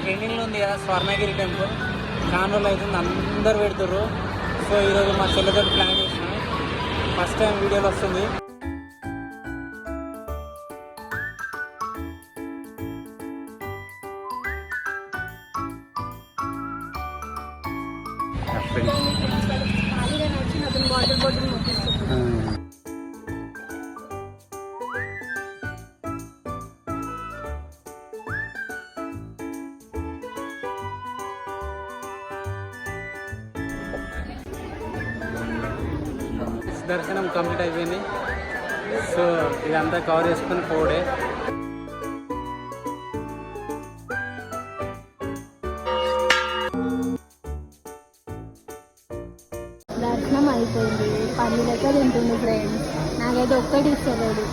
ట్రెండింగ్లో ఉంది కదా స్వర్ణగిరి టెంపుల్. చాలా రోజులు అవుతుంది, అందరు పెడుతుర్రు. సో ఈరోజు మా చెల్లెతో ప్లాన్ చేసిన ఫస్ట్ టైం వీడియోలో వస్తుంది. దర్శనం కంప్లీట్ అయిపోయింది. సో ఇదంతా కవర్ చేసుకుని పోడే. దర్శనం అయిపోయింది, 10 దగ్గర ఉంటుంది ఫ్రెండ్స్. నాకైతే ఒక్కటి ఇస్తలేడు.